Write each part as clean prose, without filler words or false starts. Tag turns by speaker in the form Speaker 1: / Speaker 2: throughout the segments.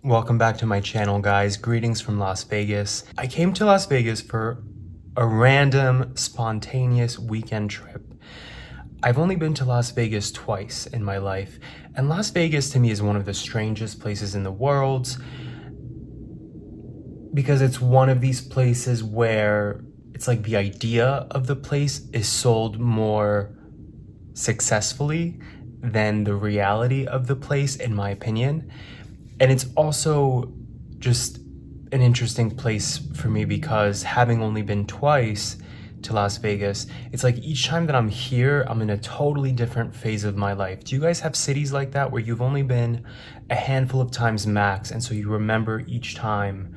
Speaker 1: Welcome back to my channel, guys. Greetings from Las Vegas. I came to Las Vegas for a random, spontaneous weekend trip. I've only been to Las Vegas twice in my life, and Las Vegas to me is one of the strangest places in the world because it's one of these places where it's like the idea of the place is sold more successfully than the reality of the place, in my opinion. And it's also just an interesting place for me because having only been twice to Las Vegas, it's like each time that I'm here, I'm in a totally different phase of my life. Do you guys have cities like that where you've only been a handful of times max, and so you remember each time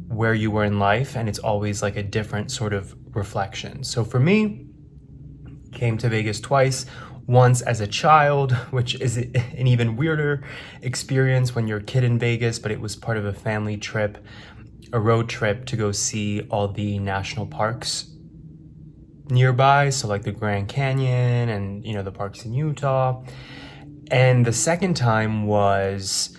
Speaker 1: where you were in life, and it's always like a different sort of reflection? So for me, came to Vegas twice. Once as a child, which is an even weirder experience when you're a kid in Vegas, but it was part of a family trip, a road trip to go see all the national parks nearby. So like the Grand Canyon and, the parks in Utah. And the second time was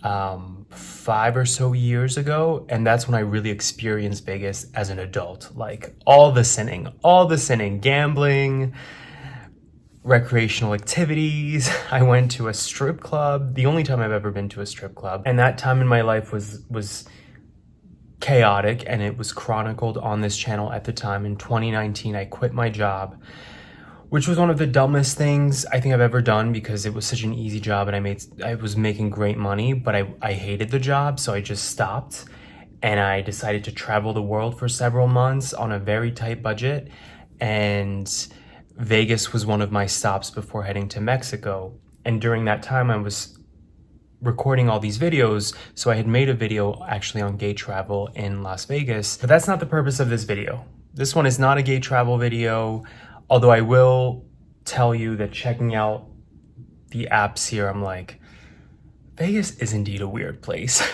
Speaker 1: 5 or so years ago, and that's when I really experienced Vegas as an adult. Like all the sinning, gambling, recreational activities. I went to a strip club, the only time I've ever been to a strip club, and that time in my life was chaotic, and it was chronicled on this channel at the time. In 2019, I quit my job, which was one of the dumbest things I think I've ever done because it was such an easy job and I was making great money, but I hated the job, so I just stopped and I decided to travel the world for several months on a very tight budget, and Vegas was one of my stops before heading to Mexico. And during that time, I was recording all these videos. So I had made a video actually on gay travel in Las Vegas, but that's not the purpose of this video. This one is not a gay travel video, although I will tell you that checking out the apps here, I'm like, Vegas is indeed a weird place.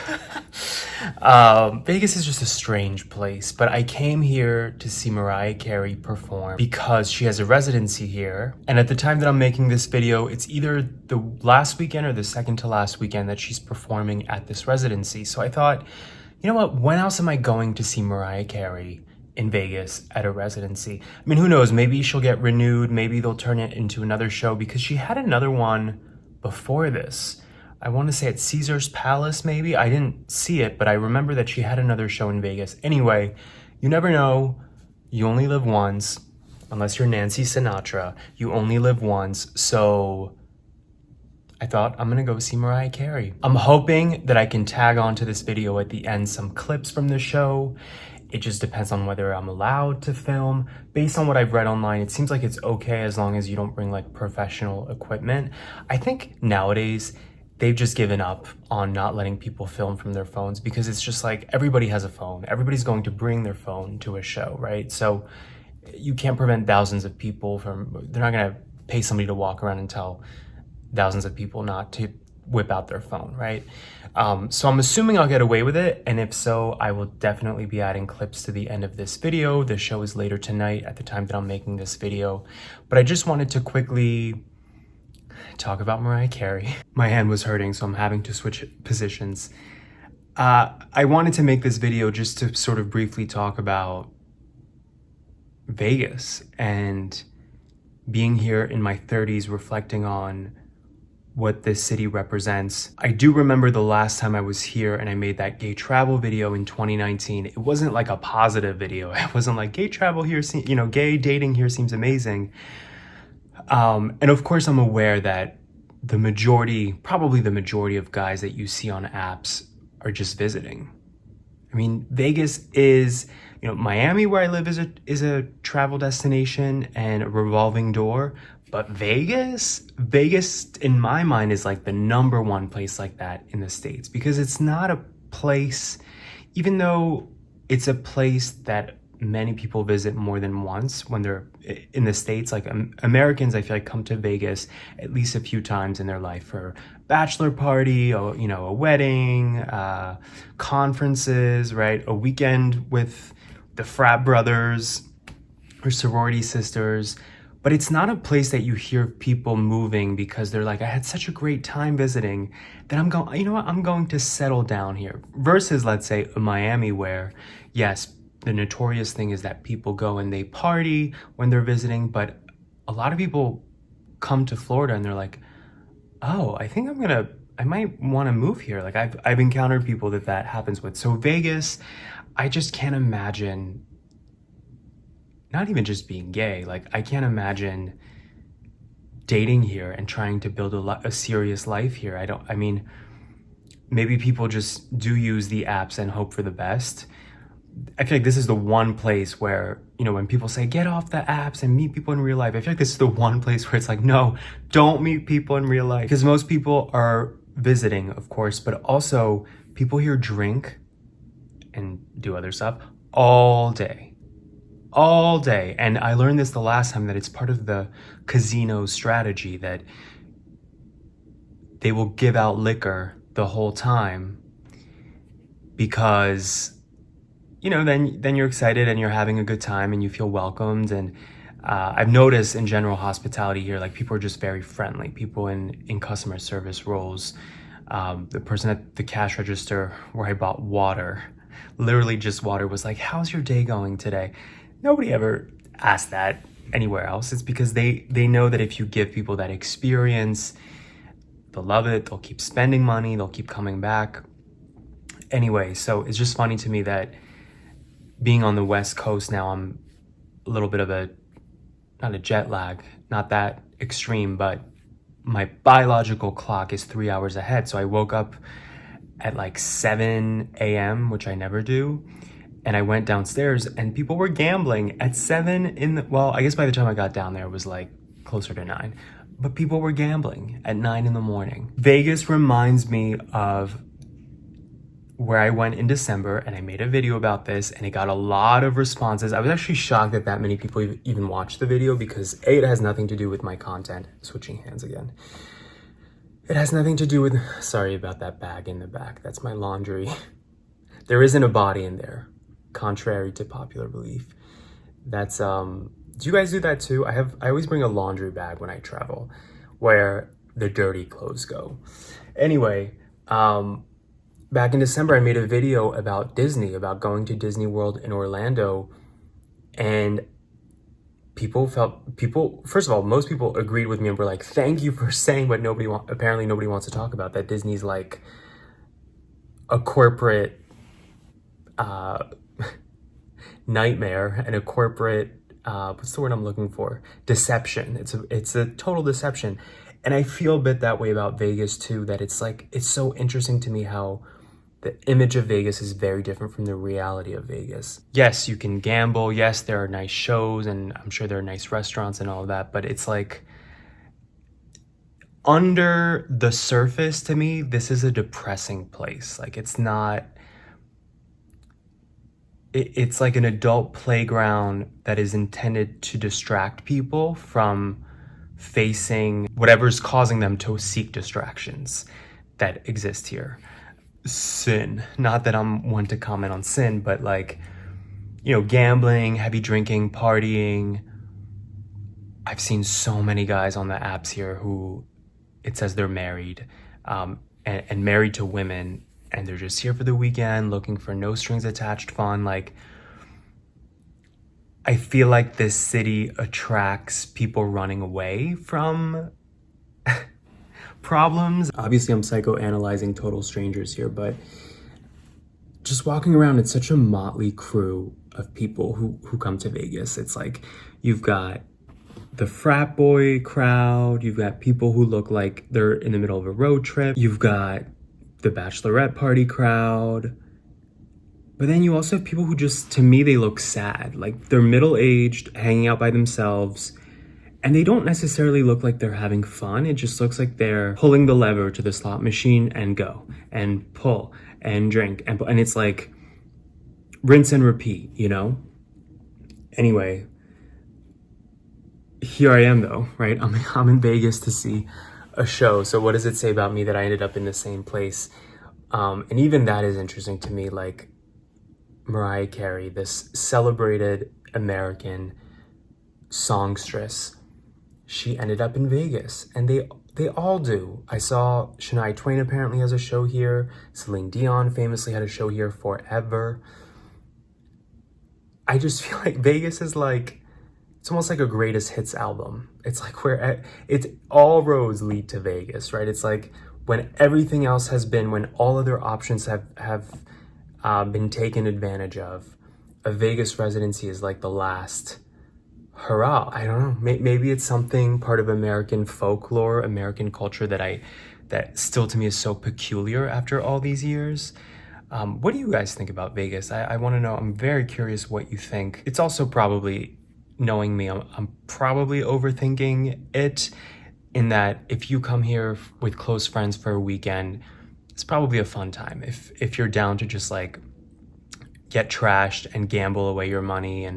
Speaker 1: Vegas is just a strange place, but I came here to see Mariah Carey perform because she has a residency here. And at the time that I'm making this video, it's either the last weekend or the second to last weekend that she's performing at this residency. So I thought, you know what, when else am I going to see Mariah Carey in Vegas at a residency? I mean, who knows, maybe she'll get renewed, maybe they'll turn it into another show, because she had another one before this. I want to say at Caesar's Palace, maybe. I didn't see it, but I remember that she had another show in Vegas. Anyway, you never know. You only live once, unless you're Nancy Sinatra. You only live once, so I thought I'm going to go see Mariah Carey. I'm hoping that I can tag onto this video at the end some clips from the show. It just depends on whether I'm allowed to film. Based on what I've read online, it seems like it's okay as long as you don't bring like professional equipment. I think nowadays they've just given up on not letting people film from their phones because it's just like everybody has a phone. Everybody's going to bring their phone to a show, right? So you can't prevent thousands of people from, they're not gonna pay somebody to walk around and tell thousands of people not to whip out their phone, right? So I'm assuming I'll get away with it, and if so, I will definitely be adding clips to the end of this video. The show is later tonight at the time that I'm making this video, but I just wanted to quickly talk about Mariah Carey. My hand was hurting, so I'm having to switch positions. I wanted to make this video just to sort of briefly talk about Vegas and being here in my 30s, reflecting on what this city represents. I do remember the last time I was here and I made that gay travel video in 2019. It wasn't like a positive video. It wasn't like gay travel here, gay dating here seems amazing. And of course, I'm aware that probably the majority of guys that you see on apps are just visiting. I mean, Vegas is, Miami, where I live, is a travel destination and a revolving door. But Vegas in my mind is like the number one place like that in the States, because it's not a place, even though it's a place that many people visit more than once when they're in the States. Like Americans, I feel like, come to Vegas at least a few times in their life for bachelor party, or, a wedding, conferences, right? A weekend with the frat brothers or sorority sisters. But it's not a place that you hear people moving because they're like, I had such a great time visiting that I'm going, you know what, I'm going to settle down here. Versus, let's say, Miami, where, yes, the notorious thing is that people go and they party when they're visiting, but a lot of people come to Florida and they're like, oh, I think I might want to move here. Like I've encountered people that happens with. So Vegas, I just can't imagine, not even just being gay, like I can't imagine dating here and trying to build a serious life here. I mean, maybe people just do use the apps and hope for the best. I feel like this is the one place where, you know, when people say get off the apps and meet people in real life, I feel like this is the one place where it's like, no, don't meet people in real life. Because most people are visiting, of course, but also people here drink and do other stuff all day. All day. And I learned this the last time, that it's part of the casino strategy, that they will give out liquor the whole time because, you know, then you're excited and you're having a good time and you feel welcomed. And I've noticed in general hospitality here, like people are just very friendly. People in customer service roles, the person at the cash register where I bought water, literally just water, was like, how's your day going today? Nobody ever asked that anywhere else. It's because they know that if you give people that experience, they'll love it, they'll keep spending money, they'll keep coming back. Anyway, so it's just funny to me that being on the West Coast now, I'm a little bit of not a jet lag, not that extreme, but my biological clock is 3 hours ahead. So I woke up at like 7 a.m., which I never do. And I went downstairs and people were gambling at 7 well, I guess by the time I got down there, it was like closer to 9. But people were gambling at 9 in the morning. Vegas reminds me of where I went in December, and I made a video about this and it got a lot of responses. I was actually shocked that many people even watched the video because A, it has nothing to do with my content. Switching hands again. It has nothing to do with, sorry about that bag in the back. That's my laundry. There isn't a body in there, contrary to popular belief. That's, do you guys do that too? I always bring a laundry bag when I travel where the dirty clothes go. Anyway, back in December, I made a video about Disney, about going to Disney World in Orlando. And first of all, most people agreed with me and were like, thank you for saying what apparently nobody wants to talk about, that Disney's like a corporate nightmare and a corporate, what's the word I'm looking for? Deception. It's a total deception. And I feel a bit that way about Vegas too, that it's like, it's so interesting to me how the image of Vegas is very different from the reality of Vegas. Yes, you can gamble. Yes, there are nice shows and I'm sure there are nice restaurants and all of that, but it's like, under the surface, to me, this is a depressing place. Like it's not, it's like an adult playground that is intended to distract people from facing whatever's causing them to seek distractions that exist here. Sin. Not that I'm one to comment on sin, but like, you know, gambling, heavy drinking, partying. I've seen so many guys on the apps here who it says they're married, and married to women, and they're just here for the weekend looking for no strings attached fun. Like, I feel like this city attracts people running away from problems. Obviously, I'm psychoanalyzing total strangers here, but just walking around, it's such a motley crew of people who come to Vegas. It's like you've got the frat boy crowd, you've got people who look like they're in the middle of a road trip, you've got the bachelorette party crowd, but then you also have people who just, to me, they look sad. Like they're middle-aged, hanging out by themselves, and they don't necessarily look like they're having fun. It just looks like they're pulling the lever to the slot machine and go and pull and drink. And it's like rinse and repeat, you know? Anyway, here I am though, right? I'm in Vegas to see a show. So what does it say about me that I ended up in the same place? And even that is interesting to me. Like Mariah Carey, this celebrated American songstress, she ended up in Vegas, and they all do. I saw Shania Twain apparently has a show here. Celine Dion famously had a show here forever. I just feel like Vegas is like, it's almost like a greatest hits album. It's like it's all roads lead to Vegas, right? It's like when everything else has been, when all other options have been taken advantage of, a Vegas residency is like the last hurrah. I don't know. Maybe it's something part of American folklore, American culture that still to me is so peculiar after all these years. What do you guys think about Vegas? I want to know. I'm very curious what you think. It's also probably, knowing me, I'm probably overthinking it, in that if you come here with close friends for a weekend, it's probably a fun time. If you're down to just like get trashed and gamble away your money.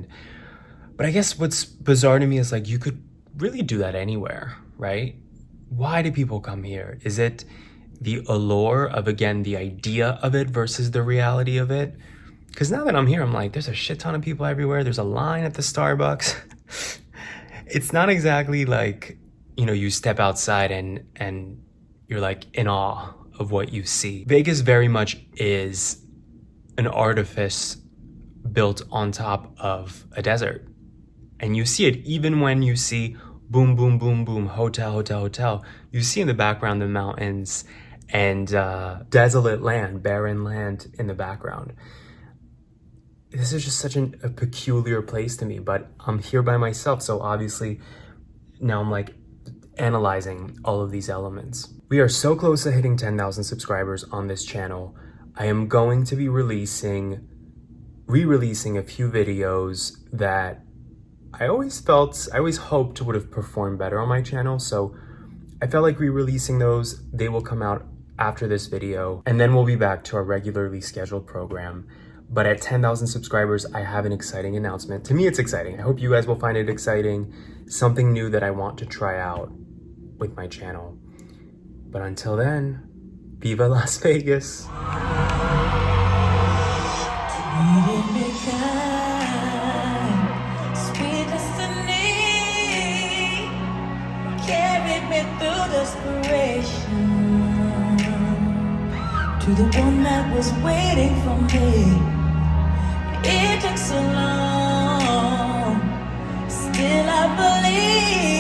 Speaker 1: But I guess what's bizarre to me is like, you could really do that anywhere, right? Why do people come here? Is it the allure of, again, the idea of it versus the reality of it? Because now that I'm here, I'm like, there's a shit ton of people everywhere. There's a line at the Starbucks. It's not exactly like, you step outside and you're like in awe of what you see. Vegas very much is an artifice built on top of a desert. And you see it even when you see boom, boom, boom, boom, hotel, hotel, hotel. You see in the background the mountains and desolate land, barren land in the background. This is just such a peculiar place to me, but I'm here by myself. So obviously now I'm like analyzing all of these elements. We are so close to hitting 10,000 subscribers on this channel. I am going to be re-releasing a few videos that I always hoped would have performed better on my channel. So I felt like re-releasing those. They will come out after this video, and then we'll be back to our regularly scheduled program. But at 10,000 subscribers, I have an exciting announcement. To me, it's exciting. I hope you guys will find it exciting. Something new that I want to try out with my channel. But until then, Viva Las Vegas.
Speaker 2: Sweet destiny carried me through desperation to the one that was waiting for me. It took so long, still I believe.